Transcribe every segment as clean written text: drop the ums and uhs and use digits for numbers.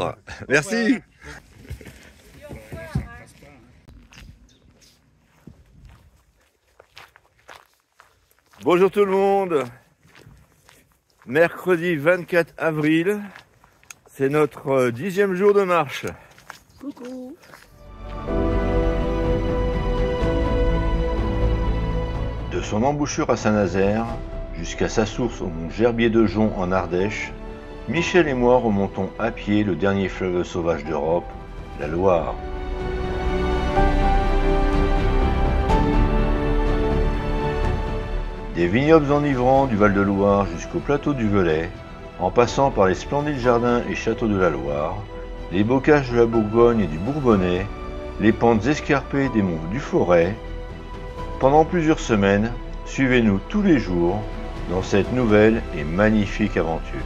revoir. Merci. Bonjour tout le monde. Mercredi 24 avril, c'est notre 10e jour de marche. Coucou. De son embouchure à Saint-Nazaire jusqu'à sa source au mont Gerbier de Jonc en Ardèche, Michel et moi remontons à pied le dernier fleuve sauvage d'Europe, la Loire. Des vignobles enivrants du Val-de-Loire jusqu'au plateau du Velay, en passant par les splendides jardins et châteaux de la Loire, les bocages de la Bourgogne et du Bourbonnais, les pentes escarpées des monts du Forêt. Pendant plusieurs semaines, suivez-nous tous les jours dans cette nouvelle et magnifique aventure.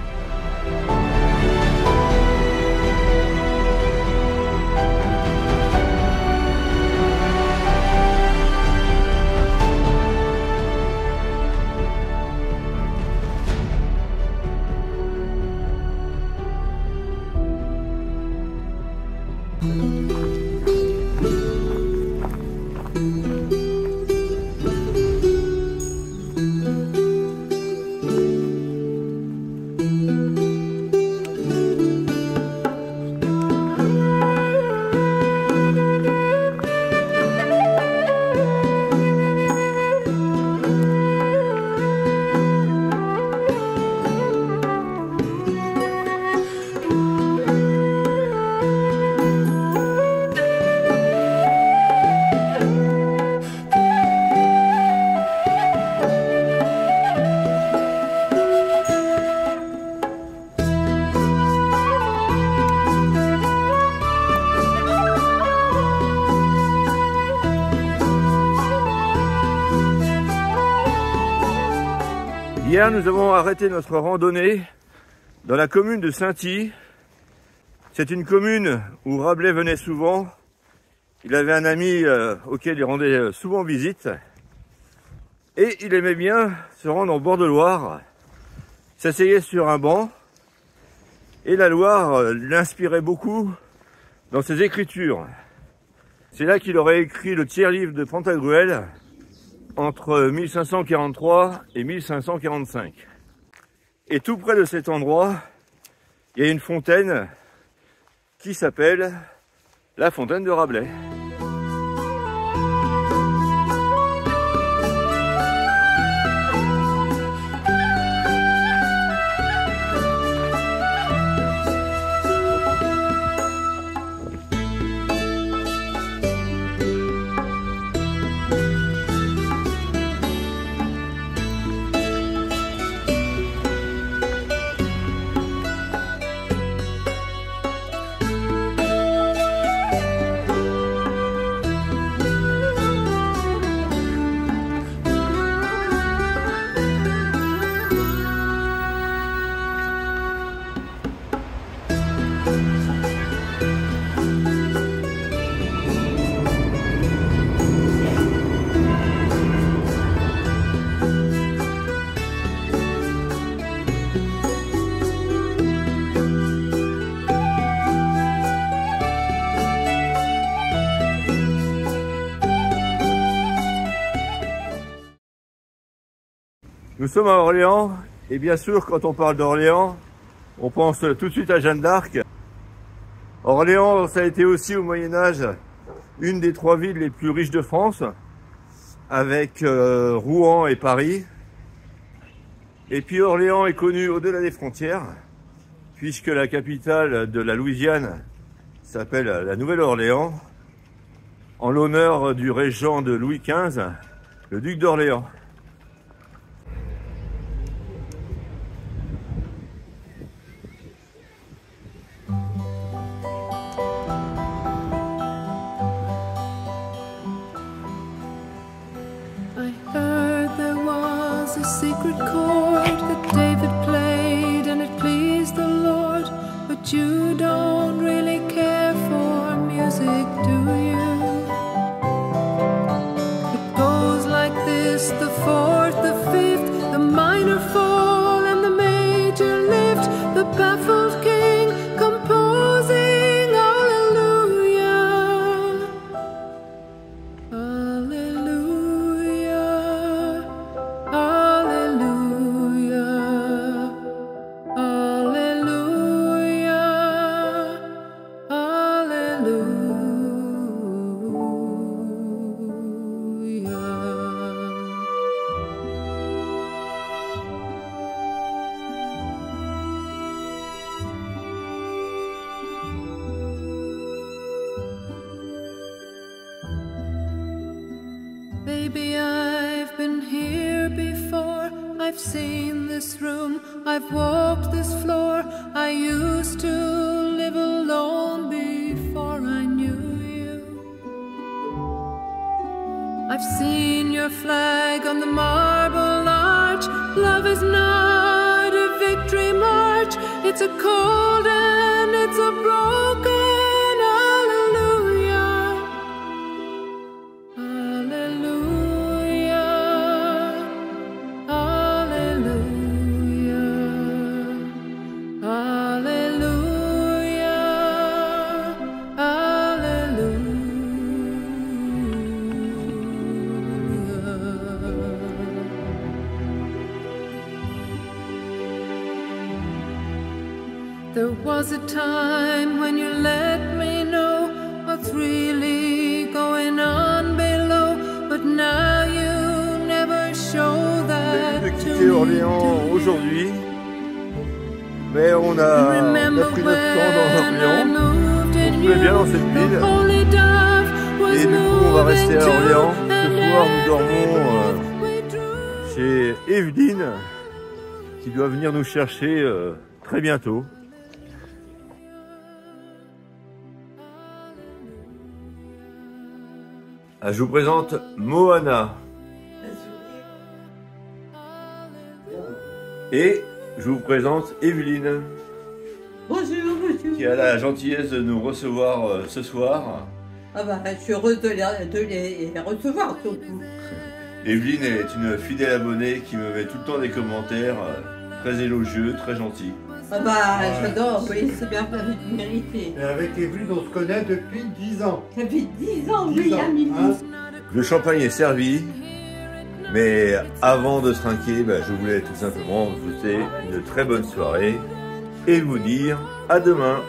Hier, nous avons arrêté notre randonnée dans la commune de Sainty. C'est une commune où Rabelais venait souvent. Il avait un ami auquel il rendait souvent visite. Et il aimait bien se rendre en bord de Loire, s'asseyait sur un banc. Et la Loire l'inspirait beaucoup dans ses écritures. C'est là qu'il aurait écrit le tiers-livre de Pantagruel, entre 1543 et 1545. Et tout près de cet endroit, il y a une fontaine qui s'appelle la fontaine de Rabelais. Nous sommes à Orléans, et bien sûr, quand on parle d'Orléans, on pense tout de suite à Jeanne d'Arc. Orléans, ça a été aussi au Moyen-Âge une des 3 villes les plus riches de France, avec Rouen et Paris. Et puis Orléans est connu au-delà des frontières, puisque la capitale de la Louisiane s'appelle la Nouvelle-Orléans, en l'honneur du régent de Louis XV, le duc d'Orléans. Secret chord that David played and it pleased the Lord, but you don't really care for music, do you? It goes like this: the fourth, the fifth, the minor fall and the major lift. The baffled king composes Maybe I've been here before. I've seen this room, I've walked this floor. I used to live alone before I knew you. I've seen your flag on the marble arch. Love is not a victory march. It's a cold and it's a broken hallelujah. Hallelujah. Hallelujah. Hallelujah. Hallelujah. There was a time when you let me know what's really going on below, but now you never show that De to quitter Orléans me. aujourd'hui, mais on a pris notre temps dans Orléans. On se plaît bien dans cette ville. Et du coup, on va rester à Orléans. Ce soir, nous dormons chez Evelyne, qui doit venir nous chercher très bientôt. Ah, je vous présente Moana. Et je vous présente Evelyne, Bonjour, bonjour. qui a la gentillesse de nous recevoir ce soir. Ah bah, je suis heureuse de les recevoir surtout. Evelyne est une fidèle abonnée qui me met tout le temps des commentaires très élogieux, très gentils. Ah bah, j'adore, oui, c'est bien, vous avez mérité. Et avec Evelyne, on se connaît depuis 10 ans. Ça fait 10 ans, 10 oui, ans, ami. hein. Le champagne est servi, mais avant de se trinquer, je voulais tout simplement vous souhaiter une très bonne soirée et vous dire à demain.